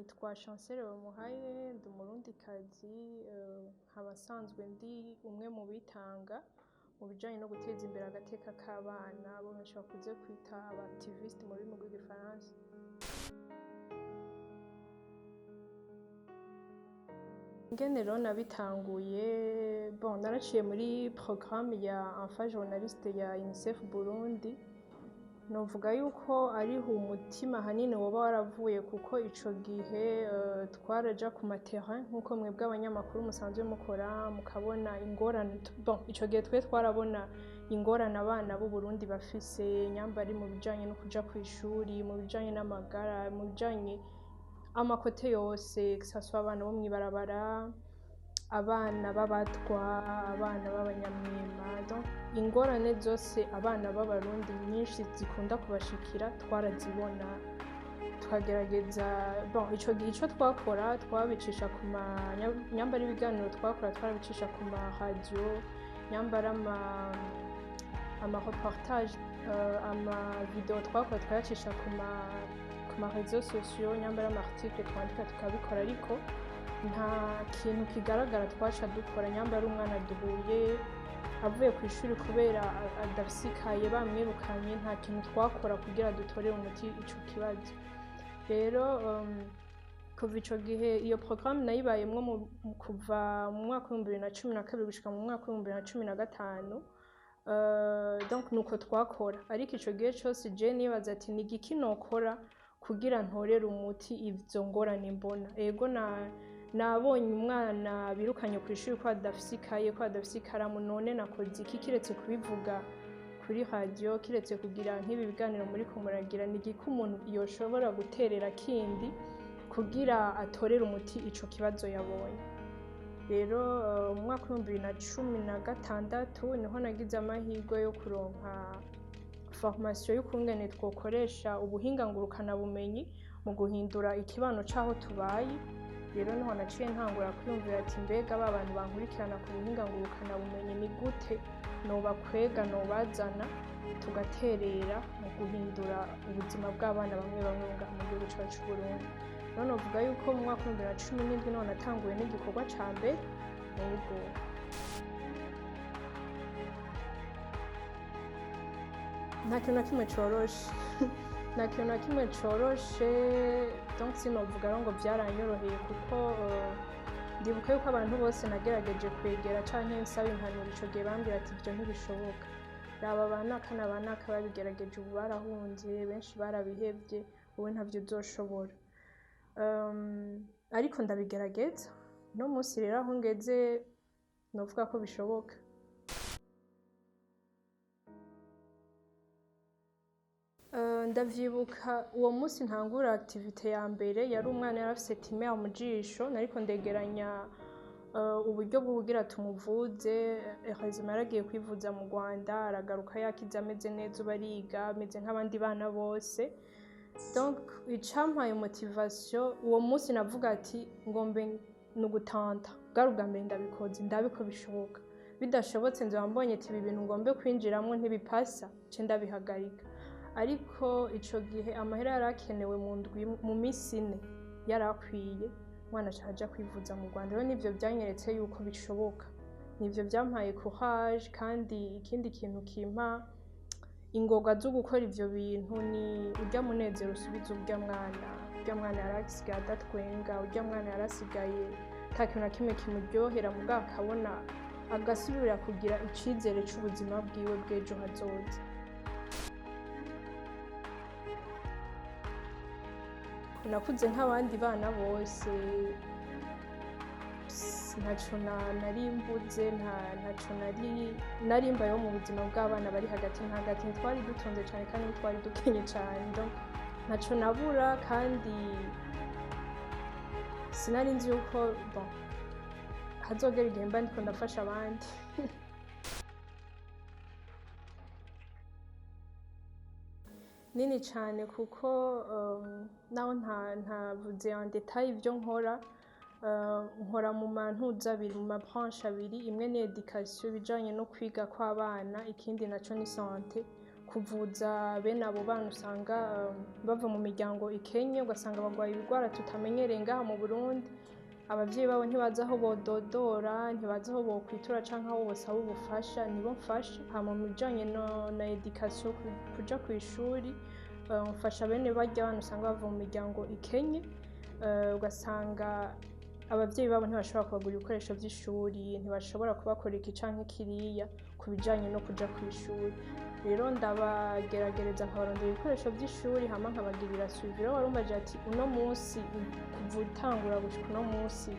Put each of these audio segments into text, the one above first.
nitwa Chancelle Bamuhaye, ndi umurundikazi, nkaba nsanzwe ndi umwe mu bitanga mu bijanye no guteza imbere agateka k'abana bo benshi bakunze kwita aba activiste mu rurimi rw'igifaransa. Ingene rero nabitanguye, naraciye muri programme ya enfant journaliste ya UNICEF Burundi. Novuga yuko ariho umutima hanini woba waravuye kuko ico gihe twaraja ku terrain nkuko mwebwe abanyamakuru musanzwe mukora mukabona ingorane. Ico gihe twe twarabona ingorane abana b'u Burundi bafise, nyambari mu bijanye no kuja kw'ishuri, mu bijanye n'amagara, mu bijanye amakote yose, que ça soit abana bo mw'ibarabara, abana b'abatwa, abana b'abanyamwema. Donc ingorane zose abana b'abarundi nyinshi zikunda kubashikira twarazibona, tukagerageza. Ico gihe ico twakora twabicisha ku nyambara ibiganiro twakora twarabicisha ku ma radio, nyambara ama reportage, ama video twakora twayacisha ku ma réseaux sociaux, nyambara ama article twandika tukabikora, ariko nta kintu kigaragara twaca dukora. Nyambara umwana duhuye avuye ku ishuri kubera adafisikaye bamwirukanye, nta kintu twakora kugira dutorere umuti ico kibazo. Rero kuva ico gihe iyo programme nayibayemwo kuva mu mwaka wa 2012 gushika mu mwaka wa 2015. Donc nuko twakora, ariko ico gihe cose je nibaza ati ni igiki nokora kugira ntorere umuti ivyo ngorane mbona. Ego nabonye umwana birukanye ku ishuri ko adafisikaye, ko adafise ikaramu, none nakoze iki kiretse kubivuga kuri radio, kiretse kugira nk'ibi biganiro muri ko muragira? Ni igiki umuntu yoshobora guterera kindi kugira atorere umuti ico kibazo yabonye? Rero mu mwaka wa 2016 niho nagize amahirwe yo kuronka formation y'ukungene twokoresha ubuhinga ngurukana bumenyi mu guhindura ikibano caho tubaye. Rero niho naciye ntangura kwiyumvira ati mbega ba bantu bankurikirana ku buhinga ngurukana bumenyi ni gute nobakwega, nobazana tugaterera mu guhindura ubuzima bw'abana bamwe bamwe mu gihugu cacu c'u Burundi. Rero novuga yuko mu mwaka wa 2017 niho natanguye n'igikorwa ca mbere. Yego, nta kintu na kimwe coroshe nta kintu na kimwe coroshe. Donc sinovuga ngo byaranyoroheye kuko ndibuka yuko abantu bose nagerageje kwegera canke nsaba impanuro ico gihe bambwira ati ivyo ntibishoboka, raba banaka babigerageje ubu barahunze, benshi barabihevye, wowe ntavyo uzoshobora. Ariko ndabigerageza, no musi rero aho ngeze novuga ko bishoboka. Ndavyibuka uwo musi ntangura activité ya mbere, yari umwana yarafise tumeur mu jisho, nariko ndegeranya uburyo bwo kugira tumuvuze. Hanyuma yaragiye kwivuza mu Rwanda, aragaruka yakize ameze neza, bariga ameze nk'abandi bana bose. Donc icampaye motivation uwo musi navuga ati ngombe nugutanta, bwari ubwa mbere ndabikoze, ndabiko bishoboka. Bidashobotse nzoba mbonye ati ibi bintu ngombe kwinjiramwo ntibipasa, ce ndabihagarika. Ariko ico gihe amahera yarakenewe mu misi 4 yarakwiye, mwana aja kwivuza mu Rwanda. Rero nivyo byanyeretse yuko bishoboka, nivyo byampaye courage. Kandi ikindi kintu kimpa ingoga zo gukora ivyo bintu ni urya munezero usubiza urya mwana yarasigaye adatwenga, urya mwana yarasigaye nta kintu na kimwe kimuryohera, mugabo akabona agasubira kugira icizere c'ubuzima bwiwe bw'ejo hazoza. Nakuze nk'abandi bana bose, ntaco narimbuze, ntaco narimbayeho mu buzima bw'abana bari hagati na hagati. Ntitwari dutunze cane kandi ntitwari dukenye cane, donc ntaco nabura, kandi sinari nzi yuko hazogera igihe mba ndiko ndafasha abandi. Nini cane kuko naho ntavuze en détail ivyo nkora. Nkora mu mantuza abiri, mu mabranche abiri. Imwe ni education, ibijanye no kwiga kw'abana, ikindi naco ni santé, kuvuza bene abo bana usanga bava mu miryango ikenye, ugasanga bagwaye ibigwara tutamenyereye ngaha mu Burundi. Abavyeyi babo ntibazi aho bododora, ntibazi aho bokwitura canke aho bosaba ubufasha, nibo mfasha. Hama mu bijanye na education, kuja kw'ishuri, mfasha bene barya bana usanga bava mu miryango ikenye, ugasanga abavyeyi babo ntibashobora kubagurira ibikoresho vy'ishuri, ntibashobora kubakora iki canke kiriya ku bijanye no kuja kw'ishuri. Rero ndabageragereza nkabarondera ibikoresho vy'ishuri, hama nkabagirira suivi. Rero warumbaje ati uno musi kuva utangura gushika uno musi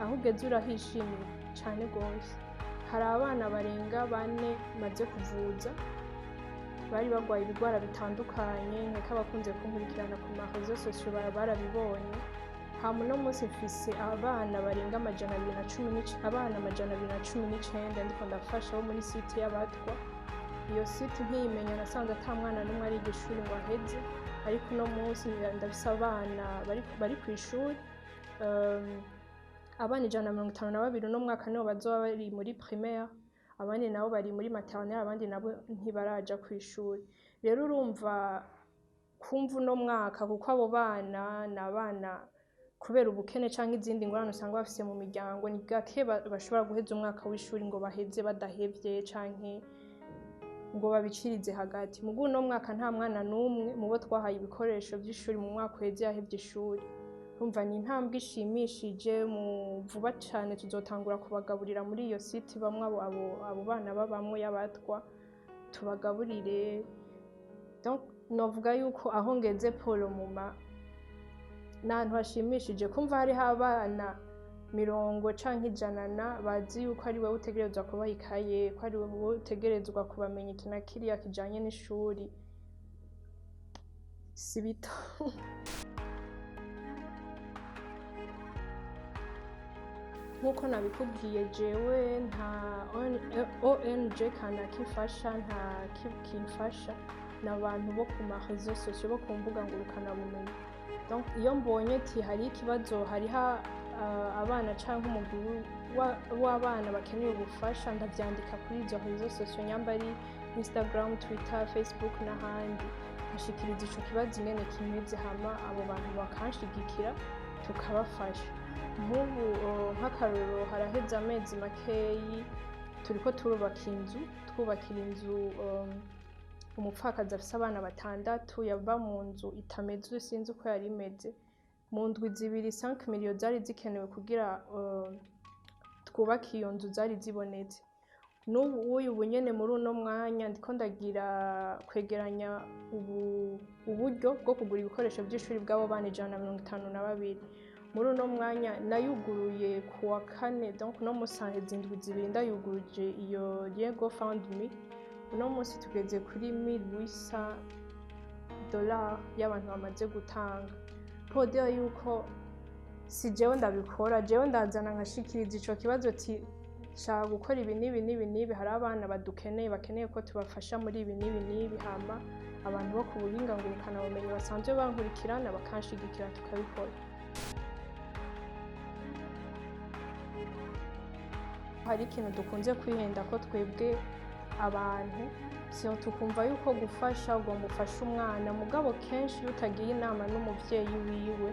aho ugeze urahishimiye cane gose. Hari abana barenga 4 maze kuvuza bari bagwaye ibigwara bitandukanye, nk'uko abakunze kunkurikirana ku ma réseaux sociaux barabibonye. Hama uno musi mfise abana barenga amajana 219 ndiko ndafasha bo muri site y'abatwa. Iyo site nkiyimenya nasanze ata mwana n'umwe ari igishuri ngo aheze, ariko uno musi ndafise abana bari kw'ishuri, abana 152 uno mwaka nibo bazoba bari muri primaire, abandi nabo bari muri maternelle, abandi nabo ntibaraja kw'ishuri. Rero urumva kumva uno mwaka, kuko abo bana n'abana kubera ubukene canke izindi ngorane usanga bafise mu miryango, ni gake bashobora guheza umwaka w'ishuri ngo baheze badahevye canke ngo babicirize hagati. Mugu uno mwaka nta mwana n'umwe mubo twahaye ibikoresho vy'ishuri mu mwaka uheze yahevye ishuri. Urumva ni intambwe ishimishije. Mu vuba cane tuzotangura kubagaburira muri iyo site bamwe abo bana babamwe y'abatwa, tubagaburire. Donc novuga yuko aho ngeze polo muma n'ahantu hashimishije kumva hariho abana 50 canke 100 bazi yuko ari wewe utegerezwa kubaha ikaye, ko ari wewe utegerezwa kubamenya iki na kiriya kijanye n'ishuri. Si bito. Nk'uko nabikubwiye jewe nta ONG kanaka imfasha, nta kimfasha, n'abantu bo ku ma réseaux sociaux, bo ku mbuga ngurukanabumenyi. Donc iyo mbonye ati hari ikibazo, hariho abana canke umugwi w'abana bakeneye ubufasha, ndavyandika kuri izo réseaux sociaux, nyamba ari Instagram, Twitter, Facebook n'ahandi, bashikiriza ico kibazo ingene kimeze, hama abo bantu bakanshigikira tukabafasha. Nk'ubu nk'akarorero haraheze amezi makeyi turiko twubakira inzu umupfakazi afise abana 6 yava mu nzu itameze, sinzi uko yari imeze. Mu ndwi 2 5 millions zari zikenewe kugira twubake iyo nzu, zari zibonetse. N'ubu ubu nyene muri uno mwanya ndiko ndagira kwegeranya uburyo bwo kugura ibikoresho vy'ishuri bw'abo bana 152. Muri uno mwanya nayuguruye kuwa 4, donc no musaheze indwi 2 ndayuguruje iyo Diego Fund Me. Uno musi tugeze kuri $1,800 y'abantu bamaze gutanga. Podeo yuko si jewe ndabikora, jewe ndazana nkashikiriza ico kibazo ati shaka gukora ibi n'ibi, hari abana bakeneye ko tubafasha muri ibi n'ibi. Hama abantu bo ku buhinga ngurukanabumenyi basanzwe bankurikirana bakanshigikira tukabikora. Hari ikintu dukunze kwihenda ko twebwe abantu tukumva yuko gufasha ugomba ufasha umwana, mugabo kenshi iyo utagiye inama n'umuvyeyi wiwe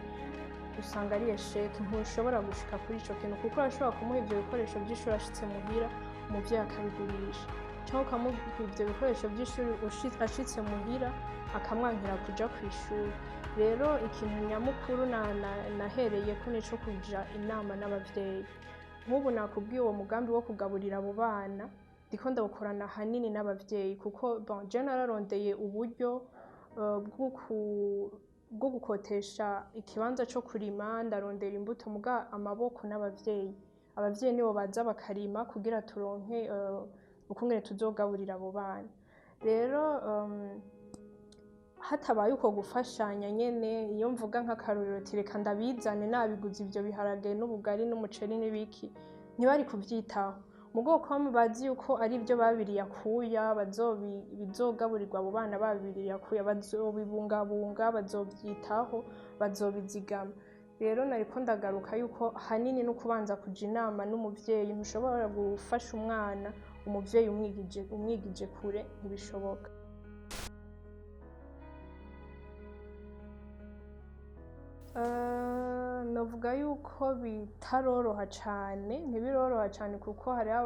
usanga ari esheke, ntushobora gushika kuri ico kintu, kuko urashobora kumuha ivyo bikoresho vy'ishuri ashitse muhira umuvyeyi akabigurisha, canke ukamuha ivyo bikoresho vy'ishuri ashitse muhira akamwankira kuja kw'ishuri. Rero ikintu nyamukuru nahereyeko nico kuja inama n'abavyeyi. Nk'ubu nakubwiye uwo mugambi wo kugaburira abo bana ndiko ndawukorana hanini n'abavyeyi, kuko je nararondeye uburyo bwo gukotesha ikibanza co kurima, ndarondera imbuto, muga amaboko n'abavyeyi. Abavyeyi nibo baza bakarima kugira turonke ukungene tuzogaburira abo bana. Rero hatabaye uko gufashanya nyene, iyo mvuga nk'akarorero ati reka ndabizane nabiguze ivyo biharage n'ubugari n'umuceri n'ibiki, ntibari kuvyitaho. Mugo ko bazi yuko ari byo babiriye akuya, bizogaburirwa abo bana babiriye akuya, bazobibungabunga, bazovyitaho, bazobizigama. Rero nariko ndagaruka yuko hanini no kubanza kuja inama n'umuvyeyi. Ntushobora gufasha umwana umuvyeyi umwigije kure, ntibishoboka. novuga yuko bitaroroha cane, ntibiroroha cane kuko hariho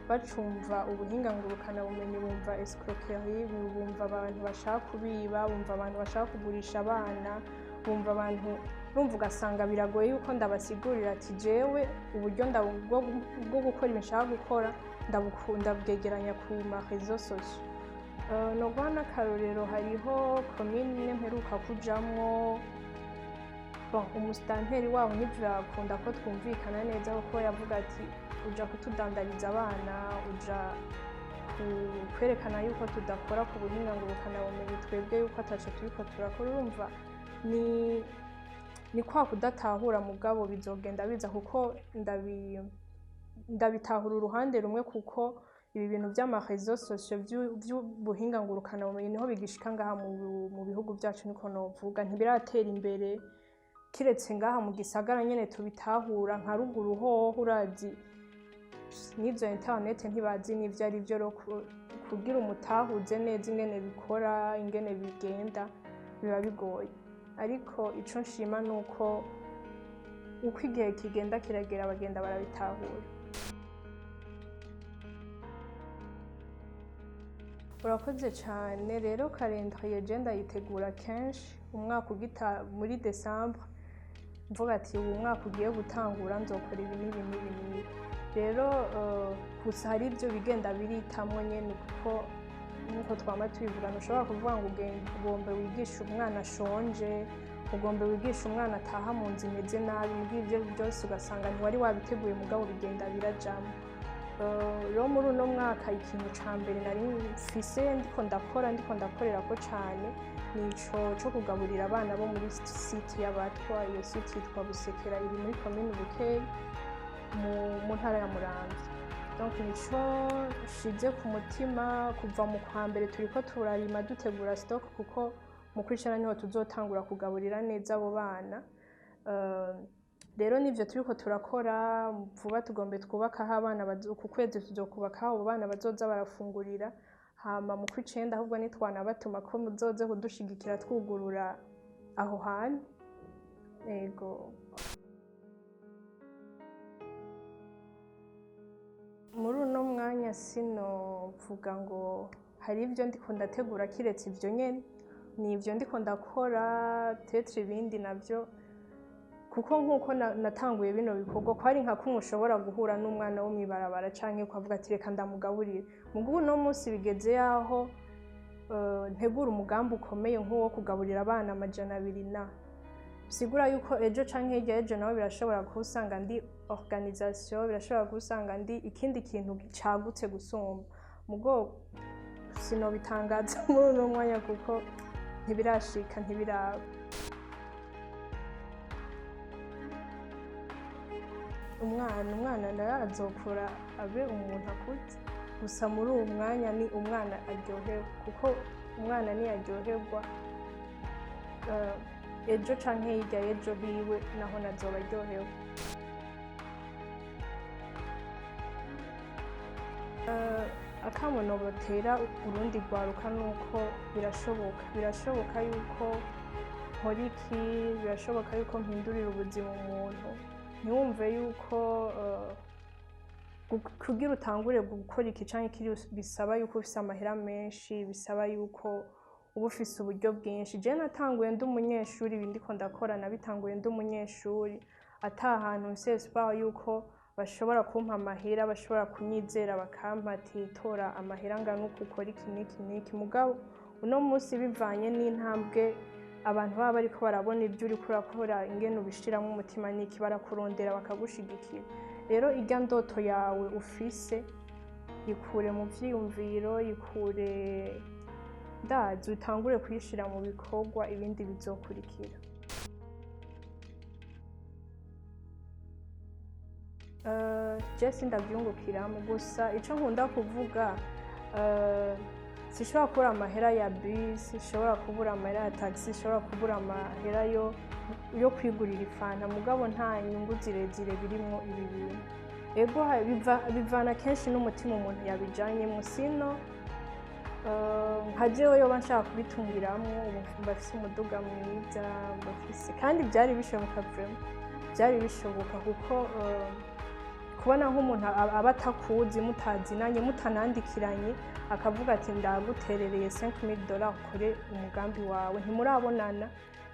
bacumva ubuhinga ngurukana bumenyi, bumva escroquerie, bumva abantu bashaka kubiba, bumva abantu bashaka kugurisha abana, bumva abantu, urumva ugasanga biragoye yuko ndabasigurira ati jewe uburyo bwo gukora ibintu nshaka gukora ndabwegeranya ku ma réseaux sociaux. Noguha n'akarorero, hariho komine mperuka kujamwo, umusitanteri waho ntivyakunda ko twumvikana neza kuko yavuga ati uja kutudandariza abana, uja kwerekana yuko tudakora ku buhinga ngurukana bumenyi, twebwe yuko ataco turiko turakora. Urumva ni kwa kudatahura, mugabo bizogenda biza kuko ndabitahura uruhande rumwe, kuko ibi bintu vy'ama réseaux sociaux vy'ubuhinga ngurukana bumenyi niho bigishika ngaha mu bihugu vyacu, niko novuga, ntibiratera imbere kiretse ngaha mu gisagara nyene tubitahura. Nka ruguru hoho urazi n'izo internet ntibazi n'ivyo ari vyo, kugira umutahuze neza ingene bikora, ingene bigenda, biba bigoye. Ariko ico nshima nuko uko igihe kigenda kiragera bagenda barabitahura. Urakoze cane. Rero calendrier je ndayitegura kenshi, umwaka ugita muri Decembre mvuga ati uyu mwaka ugiye gutangura nzokora ibi n'ibi n'ibi n'ibi. Rero gusa hari ibyo bigenda biritamwo nyene, kuko nkuko twama tubivuga, ntushobora kuvuga ngo ugombe wigisha umwana ashonje, ugombe wigisha umwana ataha mu nzu imeze nabi, muri ivyo byose ugasanga ntiwari wabiteguye, mugabo bigenda birajamwo. Rero muri uno mwaka ikintu ca mbere nari mfise ndiko ndakorerako cane nico co kugaburira abana bo muri site y'abatwa. Iyo site yitwa Busekera, iri muri komine Bukeye mu ntara ya Muramvya. Donc nico shize ku mutima. Kuva mu kwa mbere turiko turarima dutegura stock, kuko mu kwicana niho tuzotangura kugaburira neza abo bana. Rero nivyo turiko turakora. Vuba tugombe twubakaho abana, ku kwezi tuzokubakaho abo bana bazoza barafungurira. Hama mu kw'icenda ahubwo nitwanabatuma ko muzoze kudushigikira twugurura aho hantu. Ego, muri uno mwanya sinovuga ngo hari ivyo ndiko ndategura kiretse ivyo nyene, ni ivyo ndiko ndakora. Tetre ibindi navyo, kuko nkuko natanguye bino bikorwa, ko ari nka kumwe ushobora guhura n'umwana wo mwibarabara canke ukavuga ati reka ndamugaburire. Mugubu uno munsi bigeze yaho ntegura umugambi ukomeye nk'uwo kugaburira abana 200. Sigura yuko ejo canke hirya ejo nawe birashobora kusanga ndi organisation, birashobora kusanga ndi ikindi kintu cagutse gusumba. Mugo sinobitangaza muri uno mwanya kuko ntibirashika, ntibiraba. Umwana azokura abe umuntu akuze, gusa muri uwo mwanya ni umwana aryoherwa, kuko umwana niyaryoherwa ejo canke hirya y'ejo hiwe naho nazoba aryohewe. Akamo nobotera urundi rwaruka nuko birashoboka yuko nkora iki, birashoboka yuko mpindurira ubuzima umuntu. Ntiwumve yuko kugira utangure gukora iki canke kiri bisaba yuko ufise amahera menshi, bisaba yuko uba ufise uburyo bwinshi. Je natanguye ndi umunyeshuri, ibi ndiko ndakora nabitanguye ndi umunyeshuri, ata hantu mfise espoir yuko bashobora kumpa amahera, bashobora kunyizera bakampa ati tora amahera angana uku, ukora iki n'iki n'iki. Mugabo uno munsi bivanye n'intambwe abantu baba bariko barabona ibyo uriko urakora, ingene ubishiramwo umutima n'iki, barakurondera bakagushigikira. Rero irya ndoto yawe ufise yikure mu vyiyumviro, yikure ndazi, utangure kuyishira mu bikorwa, ibindi bizokurikira. Jesi ndavyungukiramo, gusa ico nkunda kuvuga, sishobora kubura amahera ya bus, sishobora kubura amahera ya taxi, sishobora kubura amahera yo kwigurira ifanta, mugabo nta nyungu zirezire birimwo ibi bintu. Ego bivana kenshi n'umutima umuntu yabijanyemwo. Sino nka jewe yoba nshaka kubitungiramwo, ubu mbafise umuduga mwiza, mbafise kandi byari bishoboka vraiment. byari bishoboka kuko kubona nk'umuntu aba atakuzi mutazinanye mutanandikiranye akavuga ati ndaguterereye $5,000 ukore umugambi wawe ntimurabonana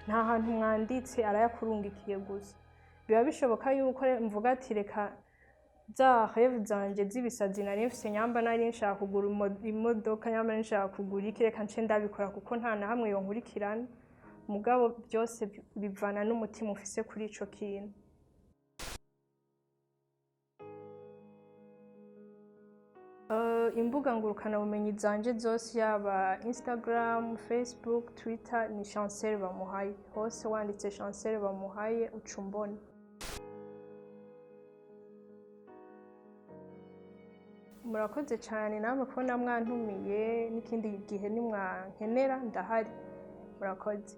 nta hantu mwanditse arayakurungikiye gusa biba bishoboka yuko mvuga ati reka za rêve zanje z'ibisazi nari mfise nyamba nari nshaka kugura imodoka nyamba nari nshaka kugura iki reka nce ndabikora kuko nta na hamwe yonkurikirana mugabo byose bivana n'umutima ufise kuri ico kintu. Imbuga ngurukana bumenyi zanje zose yaba Instagram, Facebook, Twitter ni Chancelle Bamuhaye hose wanditse Chancelle Bamuhaye ucumbona. Murakoze cyane namwe kubona mwantumiye n'ikindi gihe nimwankenera ndahari murakoze.